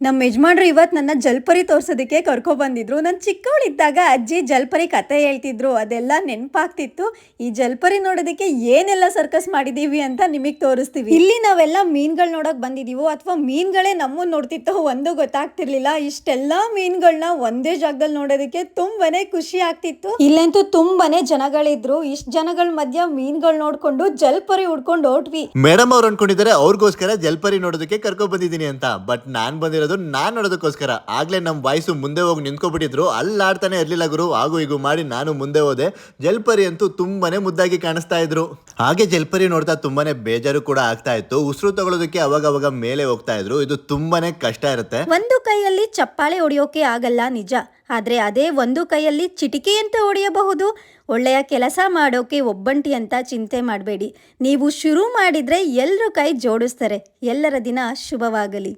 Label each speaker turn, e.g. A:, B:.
A: ನಮ್ಮ ಯಜಮಾನ್ರು ಇವತ್ತು ನನ್ನ ಜಲ್ಪರಿ ತೋರ್ಸೋದಕ್ಕೆ ಕರ್ಕೊಬಂದಿದ್ರು. ನಾನು ಚಿಕ್ಕವಳಿದ್ದಾಗ ಅಜ್ಜಿ ಜಲ್ಪರಿ ಕತೆ ಹೇಳ್ತಿದ್ರು, ಅದೆಲ್ಲ ನೆನಪಾಗ್ತಿತ್ತು. ಈ ಜಲ್ಪರಿ ನೋಡೋದಕ್ಕೆ ಏನೆಲ್ಲ ಸರ್ಕಸ್ ಮಾಡಿದೀವಿ ಅಂತ ನಿಮಗೆ ತೋರಿಸ್ತೀವಿ. ಇಲ್ಲಿ ನಾವೆಲ್ಲ ಮೀನ್ಗಳು ನೋಡಕ್ ಬಂದಿದೀವೋ ಅಥವಾ ಮೀನ್ಗಳೇ ನಮ್ಮನ್ನು ನೋಡ್ತಿತ್ತೋ ಒಂದು ಗೊತ್ತಾಗ್ತಿರ್ಲಿಲ್ಲ. ಇಷ್ಟೆಲ್ಲ ಮೀನ್ಗಳನ್ನ ಒಂದೇ ಜಾಗದಲ್ಲಿ ನೋಡೋದಕ್ಕೆ ತುಂಬಾನೇ ಖುಷಿ ಆಗ್ತಿತ್ತು. ಇಲ್ಲಂತೂ ತುಂಬಾನೇ ಜನಗಳಿದ್ರು. ಇಷ್ಟ ಜನಗಳ ಮಧ್ಯ ಮೀನ್ಗಳು ನೋಡ್ಕೊಂಡು ಜಲ್ಪರಿ ಹುಡ್ಕೊಂಡು ಹೊರಟ್ವಿ.
B: ಮೇಡಮ್ ಅವ್ರು ಅನ್ಕೊಂಡಿದ್ದಾರೆ ಅವ್ರಿಗೋಸ್ಕರ ಜಲ್ಪರಿ ನೋಡೋದಕ್ಕೆ ಕರ್ಕೊ ಬಂದಿದ್ದೀನಿ ಅಂತ. ಬಟ್ ನಾನ್ ಬಂದಿರೋದು ನಾನ್ ನೋಡೋದಕ್ಕೋಸ್ಕರ. ಆಗ್ಲೇ ನಮ್ ವಾಯ್ಸು ಮುಂದೆ ಹೋಗಿ ನಿಂತ್ಕೊಬಿಟ್ಟಿದ್ರು. ಅಲ್ಲಾಡ್ತಾನೆ ಇರ್ಲಿಲ್ಲ ಗುರು. ಹಾಗೂ ಹೀಗೂ ಮಾಡಿ ನಾನು ಮುಂದೆ ಹೋದೆ. ಜಲ್ಪರಿ ಅಂತೂ ತುಂಬಾನೇ ಮುದ್ದಾಗಿ ಕಾಣಿಸ್ತಾ ಇದ್ರು. ಹಾಗೆ ಜಲ್ಪರಿ ನೋಡ್ತಾ ತುಂಬಾನೇ ಬೇಜಾರು ಕೂಡ ಆಗ್ತಾ ಇತ್ತು. ಉಸಿರು ತಗೊಳ್ಳೋದಕ್ಕೆ ಅವಾಗ ಮೇಲೆ ಹೋಗ್ತಾ ಇದ್ರು. ಇದು ತುಂಬಾನೇ ಕಷ್ಟ ಇರುತ್ತೆ.
A: ಒಂದು ಕೈಯಲ್ಲಿ ಚಪ್ಪಾಳೆ ಹೊಡೆಯೋಕೆ ಆಗಲ್ಲ ನಿಜ, ಆದ್ರೆ ಅದೇ ಒಂದು ಕೈಯಲ್ಲಿ ಚಿಟಿಕೆ ಅಂತ ಹೊಡೆಯಬಹುದು. ಒಳ್ಳೆಯ ಕೆಲಸ ಮಾಡೋಕೆ ಒಬ್ಬಂಟಿ ಅಂತ ಚಿಂತೆ ಮಾಡಬೇಡಿ. ನೀವು ಶುರು ಮಾಡಿದ್ರೆ ಎಲ್ಲರೂ ಕೈ ಜೋಡಿಸ್ತಾರೆ. ಎಲ್ಲರ ದಿನ ಶುಭವಾಗಲಿ.